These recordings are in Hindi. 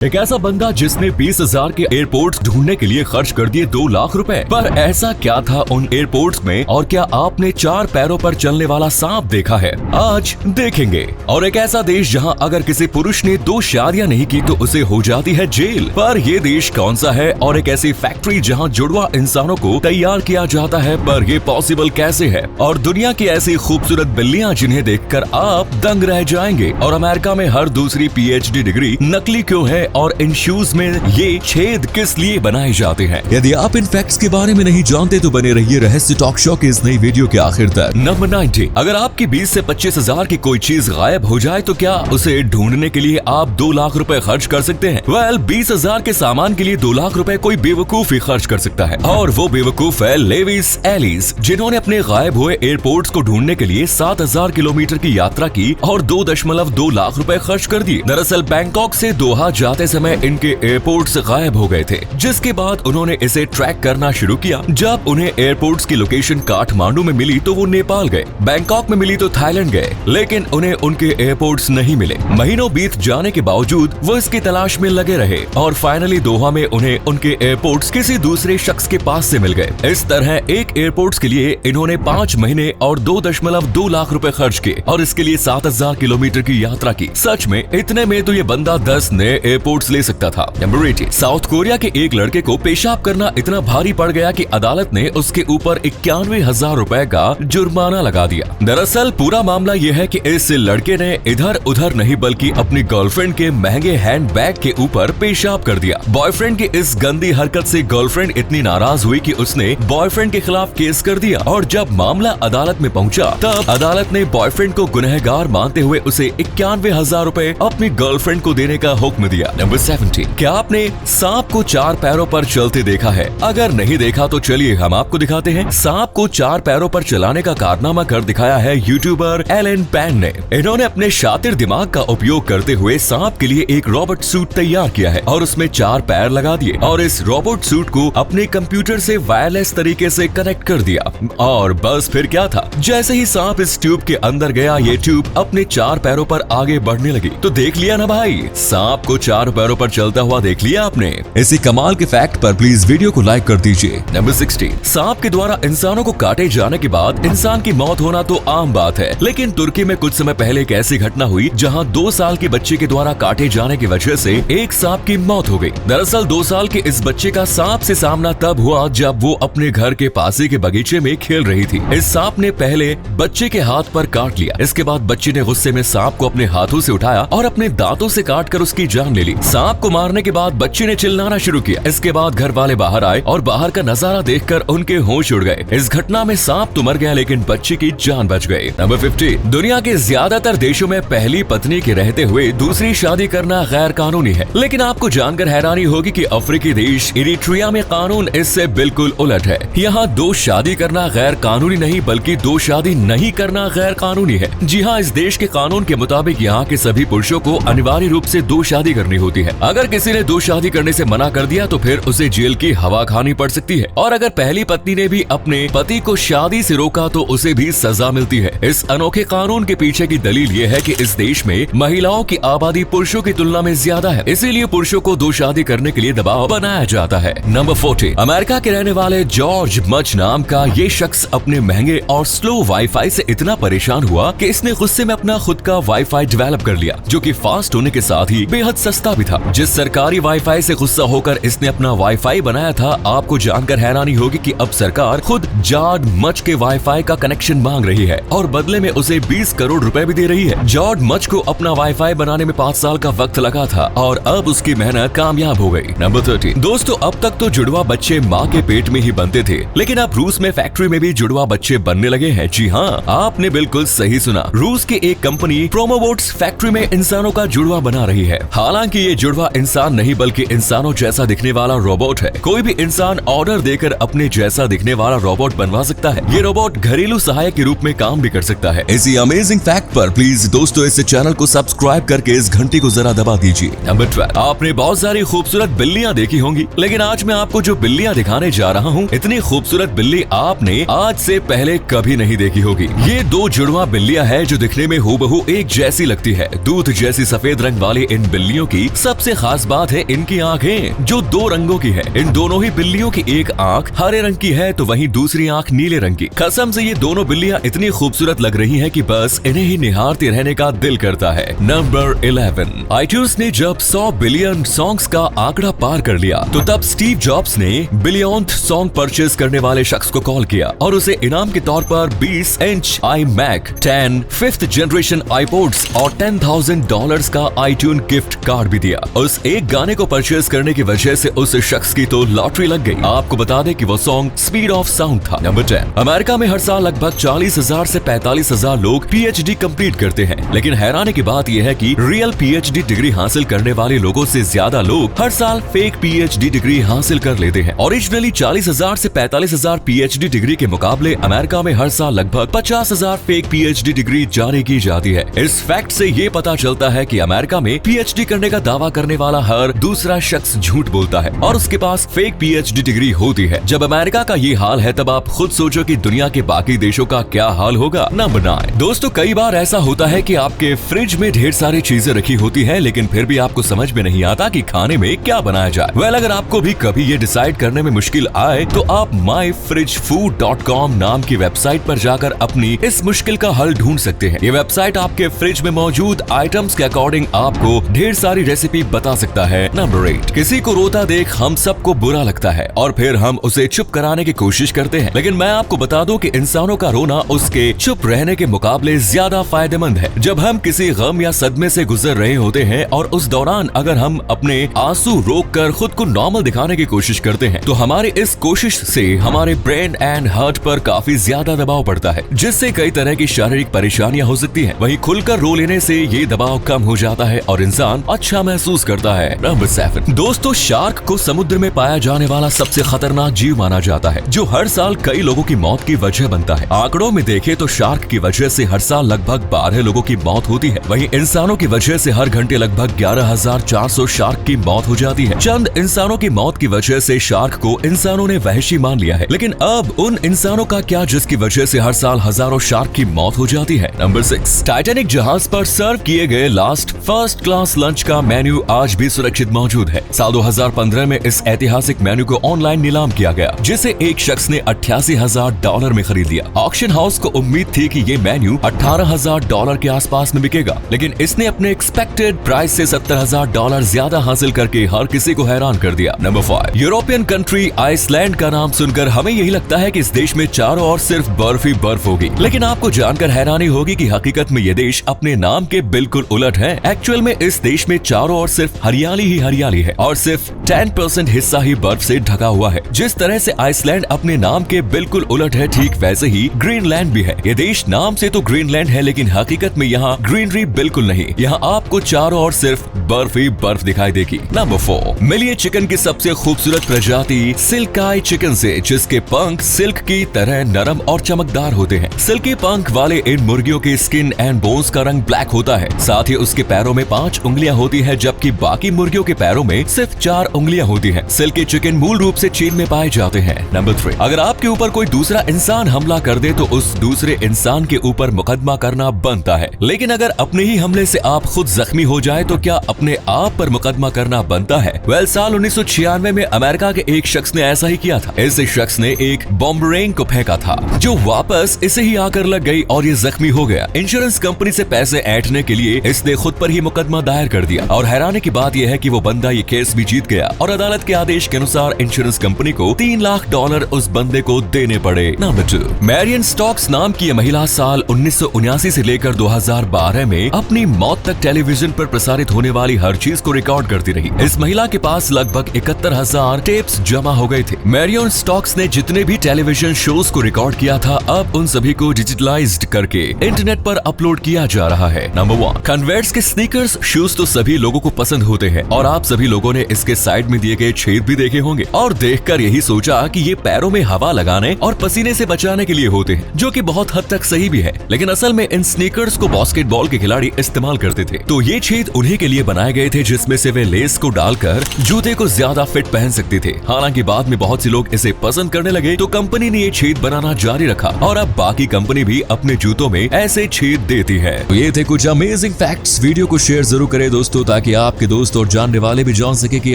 एक ऐसा बंदा जिसने 20,000 के एयरपोर्ट्स ढूंढने के लिए खर्च कर दिए 2 लाख रुपए। पर ऐसा क्या था उन एयरपोर्ट्स में, और क्या आपने 4 पैरों पर चलने वाला सांप देखा है? आज देखेंगे। और एक ऐसा देश जहां अगर किसी पुरुष ने 2 शादियां नहीं की तो उसे हो जाती है जेल। पर ये देश कौन सा है? और एक ऐसी फैक्ट्री जहां जुड़वा इंसानों को तैयार किया जाता है, पर ये पॉसिबल कैसे है? और दुनिया की ऐसी खूबसूरत बिल्लियां जिन्हें देखकर आप दंग रह जाएंगे। और अमेरिका में हर दूसरी PhD डिग्री नकली क्यों है, और इन शूज में ये छेद किस लिए बनाए जाते हैं? यदि आप इन फैक्ट्स के बारे में नहीं जानते तो बने रहिए रहस्य टॉक शो के इस नई वीडियो के आखिर तक। नंबर 90। अगर आपकी 20 से 25,000 की कोई चीज गायब हो जाए तो क्या उसे ढूंढने के लिए आप 2 लाख रुपए खर्च कर सकते हैं? 20,000 के सामान के लिए 2 लाख रुपए कोई बेवकूफ ही खर्च कर सकता है। और वो बेवकूफ है लेविस एलिस, जिन्होंने अपने गायब हुए एयरपोर्ट्स को ढूंढने के लिए 7,000 किलोमीटर की यात्रा की और 2.2 लाख रुपए खर्च कर दिए। दरअसल बैंकॉक से दोहा जाते समय इनके एयरपोर्ट्स गायब हो गए थे, जिसके बाद उन्होंने इसे ट्रैक करना शुरू किया। जब उन्हें एयरपोर्ट्स की लोकेशन काठमांडू में मिली तो वो नेपाल गए, बैंकॉक में मिली तो थाईलैंड गए, लेकिन उन्हें उनके एयरपोर्ट्स नहीं मिले। महीनों बीत जाने के बावजूद वो इसकी तलाश में लगे रहे और फाइनली दोहा में उन्हें उनके एयरपोर्ट्स किसी दूसरे शख्स के पास से मिल गए। इस तरह एक एयरपोर्ट्स के लिए इन्होंने 5 महीने और 2.2 लाख रुपए खर्च किए और इसके लिए 7,000 किलोमीटर की यात्रा की। सच में इतने में तो ये बंदा 10 नए एयरपोर्ट्स ले सकता था। नंबर 80। साउथ कोरिया के एक लड़के को पेशाब करना इतना भारी पड़ गया कि अदालत ने उसके ऊपर 91,000 रुपए का जुर्माना लगा दिया। दरअसल पूरा मामला यह है कि इस लड़के ने इधर उधर नहीं बल्कि अपनी गर्लफ्रेंड के महंगे हैंड बैग के ऊपर पेशाब कर दिया। बॉयफ्रेंड की इस गंदी हरकत से गर्लफ्रेंड इतनी नाराज हुई कि उसने बॉयफ्रेंड के खिलाफ केस कर दिया। और जब मामला अदालत में पहुंचा तब अदालत ने बॉयफ्रेंड को गुनहगार मानते हुए उसे 91,000 रुपए अपनी गर्लफ्रेंड को देने का हुक्म दिया। नंबर 70। क्या आपने सांप को 4 पैरों पर चलते देखा है? अगर नहीं देखा तो चलिए हम आपको दिखाते हैं। सांप को 4 पैरों पर चलाने का कारनामा कर दिखाया है यूट्यूबर एलन पैन ने। इन्होंने अपने शातिर दिमाग का उपयोग करते हुए सांप के लिए एक रोबोट सूट तैयार किया है और उसमें 4 पैर लगा दिए और इस रोबोट सूट को अपने कंप्यूटर से वायरलेस तरीके से कनेक्ट कर दिया। और बस फिर क्या था, जैसे ही सांप इस ट्यूब के अंदर गया, ये ट्यूब अपने 4 पैरों पर आगे बढ़ने लगी। तो देख लिया ना भाई, सांप को 4 पैरों पर चलता हुआ देख लिया आपने। इसी कमाल के फैक्ट पर प्लीज वीडियो को लाइक कर दीजिए। नंबर 60। सांप के द्वारा इंसानों को काटे जाने के बाद इंसान की मौत होना तो आम बात है, लेकिन तुर्की में कुछ समय पहले एक ऐसी घटना हुई जहां 2 साल के बच्चे के द्वारा काटे जाने की वजह से एक सांप की मौत हो गई। दरअसल 2 साल के इस बच्चे का सांप से सामना तब हुआ जब वो अपने घर के पास के बगीचे में खेल रही थी। इस सांप ने पहले बच्चे के हाथ पर काट लिया। इसके बाद बच्चे ने गुस्से में सांप को अपने हाथों से उठाया और अपने दांतों से काटकर उसकी जान ले ली। सांप को मारने के बाद बच्चे ने चिल्लाना शुरू किया। इसके बाद घर वाले बाहर आए और बाहर का नजारा देखकर उनके होश उड़ गए। इस घटना में सांप तो मर गया लेकिन बच्चे की जान बच गई। नंबर 50। दुनिया के ज्यादातर देशों में पहली पत्नी के रहते हुए दूसरी शादी करना गैर कानूनी है, लेकिन आपको जानकर हैरानी होगी कि अफ्रीकी देश इरिट्रिया में कानून इससे बिल्कुल उलट है। यहाँ 2 शादी करना गैर कानूनी नहीं बल्कि 2 शादी नहीं करना गैर कानूनी है। जी हाँ, इस देश के कानून के मुताबिक यहाँ के सभी पुरुषों को अनिवार्य रूप से 2 शादी करनी होती है। अगर किसी ने 2 शादी करने से मना कर दिया तो फिर उसे जेल की हवा खानी पड़ सकती है। और अगर पहली पत्नी ने भी अपने पति को शादी से रोका तो उसे भी सजा मिलती है। इस अनोखे कानून के पीछे की दलील ये है कि इस देश में महिलाओं की आबादी पुरुषों की तुलना में ज्यादा है, इसीलिए पुरुषों को 2 शादी करने के लिए दबाव बनाया जाता है। नंबर 40। अमेरिका के रहने वाले जॉर्ज मच नाम का ये शख्स अपने महंगे और स्लो वाईफाई से इतना परेशान हुआ कि इसने गुस्से में अपना खुद का वाईफाई डेवलप कर लिया, जो कि फास्ट होने के साथ ही बेहद सस्ता भी था। जिस सरकारी वाईफाई से गुस्सा होकर इसने अपना वाईफाई बनाया था, आपको जानकर हैरानी होगी कि अब सरकार खुद जॉर्ज मच के वाईफाई का कनेक्शन मांग रही है और बदले में उसे 20 करोड़ रुपए भी दे रही है। जॉर्ज मच को अपना वाईफाई बनाने में 5 साल का वक्त लगा था और अब उसकी मेहनत कामयाब हो गई। नंबर 30। दोस्तों, अब तक तो जुड़वा बच्चे माँ के पेट में ही बनते थे, लेकिन अब रूस में फैक्ट्री में भी जुड़वा बच्चे बनने लगे हैं। जी हाँ, आपने बिल्कुल सही सुना। रूस की एक कंपनी प्रोमोबोट्स फैक्ट्री में इंसानों का जुड़वा बना रही है। हालांकि ये जुड़वा इंसान नहीं बल्कि इंसानों जैसा दिखने वाला रोबोट है। कोई भी इंसान ऑर्डर देकर अपने जैसा दिखने वाला रोबोट बनवा सकता है। ये रोबोट घरेलू सहायक के रूप में काम भी कर सकता है। इसी अमेजिंग फैक्ट पर प्लीज दोस्तों इस चैनल को सब्सक्राइब करके इस घंटी को जरा दबा दीजिए। नंबर 12। आपने बहुत सारी खूबसूरत बिल्लियां देखी होंगी, लेकिन आज मैं आपको जो बिल्लियां दिखाने जा रहा हूँ, इतनी खूबसूरत बिल्ली आपने आज से पहले कभी नहीं देखी होगी। ये 2 जुड़वा बिल्लियां हैं जो दिखने में हूबहू एक जैसी लगती है। दूध जैसी सफेद रंग वाली इन बिल्लियों की सबसे खास बात है इनकी आंखें, जो 2 रंगों की है। इन दोनों ही बिल्लियों की एक आंख हरे रंग की है तो वहीं दूसरी आंख नीले रंग की। कसम से ये दोनों बिल्लियां इतनी खूबसूरत लग रही हैं कि बस इन्हें ही निहारते रहने का दिल करता है। नंबर 11, iTunes ने जब 100 बिलियन सॉन्ग्स का आंकड़ा पार कर लिया तो तब स्टीव जॉब्स ने बिलियनथ सॉन्ग परचेज करने वाले शख्स को कॉल किया और उसे इनाम के तौर पर 20 inch iMac 10 5th generation iPods और $10,000 का iTunes गिफ्ट कार्ड भी दिया। उस एक गाने को परचेज करने की वजह से उस शख्स की तो लॉटरी लग गई। आपको बता दें कि वो सॉन्ग स्पीड ऑफ साउंड था। नंबर 10, अमेरिका में हर साल लगभग 40,000 से 45,000 लोग PhD कंप्लीट करते हैं, लेकिन हैरानी की बात यह है कि रियल PhD डिग्री हासिल करने वाले लोगों से ज्यादा लोग हर साल फेक PhD डिग्री हासिल कर लेते हैं। ओरिजिनली 40,000 से 45,000 PhD डिग्री के मुकाबले अमेरिका में हर साल लगभग 50,000 फेक PhD डिग्री जारी की जाती है। इस फैक्ट से ये पता चलता है कि अमेरिका में PhD करने का दावा करने वाला हर दूसरा शख्स झूठ बोलता है और उसके पास फेक PhD डिग्री होती है। जब अमेरिका का ये हाल है तब आप खुद सोचो कि दुनिया के बाकी देशों का क्या हाल होगा। नंबर 9, दोस्तों कई बार ऐसा होता है कि आपके फ्रिज में ढेर सारी चीजें रखी होती हैं, लेकिन फिर भी आपको समझ में नहीं आता कि खाने में क्या बनाया जाए। वेल, अगर आपको भी कभी ये डिसाइड करने में मुश्किल आए तो आप myfridgefood.com नाम की वेबसाइट पर जाकर अपनी इस मुश्किल का हल ढूंढ सकते हैं। ये वेबसाइट आपके फ्रिज में मौजूद आइटम्स के अकॉर्डिंग आपको ढेर सारी रेसिपी बता सकता है। नंबर 8, किसी को रोता देख हम सबको बुरा लगता है और फिर हम उसे चुप कराने की कोशिश करते हैं, लेकिन मैं आपको बता दूं कि इंसानों का रोना उसके चुप रहने के मुकाबले ज्यादा फायदेमंद है। जब हम किसी गम या सदमे से गुजर रहे होते हैं और उस दौरान अगर हम अपने आंसू रोककर खुद को नॉर्मल दिखाने की कोशिश करते हैं तो हमारी इस कोशिश से हमारे ब्रेन एंड हार्ट पर काफी ज्यादा दबाव पड़ता है, जिससे कई तरह की शारीरिक परेशानियां हो सकती हैं। वहीं खुलकर रो लेने से ये दबाव कम हो जाता है और इंसान अच्छा महसूस करता है। नंबर 7, दोस्तों शार्क को समुद्र में पाया जाने वाला सबसे खतरनाक जीव माना जाता है, जो हर साल कई लोगों की मौत की वजह बनता है। आंकड़ों में देखें तो शार्क की वजह से हर साल लगभग 12 लोगों की मौत होती है। वहीं इंसानों की वजह से हर घंटे लगभग 11,400 शार्क की मौत हो जाती है। चंद इंसानों की मौत की वजह से शार्क को इंसानों ने वहशी मान लिया है, लेकिन अब उन इंसानों का क्या जिसकी वजह से हर साल हजारों शार्क की मौत हो जाती है। नंबर 6, टाइटैनिक जहाज पर सर्व किए गए लास्ट फर्स्ट क्लास लंच का मेन्यू आज भी सुरक्षित मौजूद है। साल 2015 में इस ऐतिहासिक मेन्यू को ऑनलाइन नीलाम किया गया, जिसे एक शख्स ने $88,000 में खरीद लिया। ऑक्शन हाउस को उम्मीद थी कि ये मेन्यू $18,000 के आसपास में बिकेगा, लेकिन इसने अपने एक्सपेक्टेड प्राइस से $70,000 ज्यादा हासिल करके हर किसी को हैरान कर दिया। नंबर 5, यूरोपियन कंट्री आइसलैंड का नाम सुनकर हमें यही लगता है कि इस देश में चारों ओर सिर्फ बर्फ ही बर्फ होगी, लेकिन आपको जानकर हैरानी होगी कि हकीकत में ये देश अपने नाम के बिल्कुल उलट है। एक्चुअल में इस देश में चारों ओर सिर्फ हरियाली ही हरियाली है और सिर्फ 10% हिस्सा ही बर्फ से ढका हुआ है। जिस तरह से आइसलैंड अपने नाम के बिल्कुल उलट है, ठीक वैसे ही ग्रीनलैंड भी है। ये देश नाम से तो ग्रीनलैंड है, लेकिन हकीकत में यहाँ ग्रीनरी बिल्कुल नहीं। यहाँ आपको चारों ओर सिर्फ बर्फ ही बर्फ दिखाई देगी। नंबर 4, मिलिए चिकन की सबसे खूबसूरत प्रजाति सिल्काई चिकन से, जिसके पंख सिल्क की तरह नरम और चमकदार होते हैं। सिल्की पंख वाले इन मुर्गियों की स्किन एंड बोन्स का रंग ब्लैक होता है। साथ ही उसके पैरों में 5 उंगलियां होती है, जबकि बाकी मुर्गियों के पैरों में सिर्फ 4 उंगलियां होती हैं। सिल्की चिकन मूल रूप से चीन में पाए जाते हैं। नंबर 3, अगर आपके ऊपर कोई दूसरा इंसान हमला कर दे तो उस दूसरे इंसान के ऊपर मुकदमा करना बनता है, लेकिन अगर अपने ही हमले से आप खुद जख्मी हो जाए तो क्या अपने आप पर मुकदमा करना बनता है? वेल, साल 1996 में अमेरिका के एक शख्स ने ऐसा ही किया था। इस शख्स ने एक बॉम्बरेंग को फेंका था जो वापस इसे ही आकर लग गई और ये जख्मी हो गया। इंश्योरेंस कंपनी से पैसे ऐंठने के लिए इसने खुद पर ही मुकदमा दायर कर दिया और हैरानी की बात यह है कि वो बंदा ये केस भी जीत गया और अदालत के आदेश के अनुसार इंश्योरेंस कंपनी को $3 लाख उस बंदे को देने पड़े। नंबर 2, मैरियन स्टोक्स नाम की महिला साल 1979 से लेकर 2012 में अपनी मौत तक टेलीविजन पर प्रसारित होने वाली हर चीज को रिकॉर्ड करती रही। इस महिला के पास लगभग 71,000 टेप्स जमा हो गए थे। मैरियन स्टोक्स ने जितने भी टेलीविजन शोज को रिकॉर्ड किया था, अब उन सभी को डिजिटलाइज्ड करके इंटरनेट पर अपलोड किया जा रहा है। नंबर 1, कन्वर्स के स्नीकर्स शूज तो सभी लोगों को पसंद होते हैं और आप सभी लोगों ने इसके साइड में दिए गए छेद भी देखे होंगे और देखकर यही सोचा कि ये पैरों में हवा लगाने और पसीने से बचाने के लिए होते हैं, जो कि बहुत हद तक सही भी है, लेकिन असल में इन स्नीकर्स को बास्केटबॉल के खिलाड़ी इस्तेमाल करते थे। तो ये छेद उन्हीं के लिए बनाए गए थे जिसमें से वे लेस को डालकर जूते को ज्यादा फिट पहन सकते थे। हालांकि बाद में बहुत से लोग इसे पसंद करने लगे तो कंपनी ने ये छेद बनाना जारी रखा और अब बाकी कंपनी भी अपने जूतों में ऐसे छेद देती है। तो ये थे कुछ अमेजिंग फैक्ट्स। वीडियो को शेयर जरूर करें दोस्तों, ताकि ताकि आपके दोस्त और जानने वाले भी जान सके कि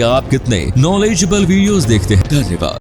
आप कितने नॉलेजेबल वीडियोस देखते हैं। धन्यवाद।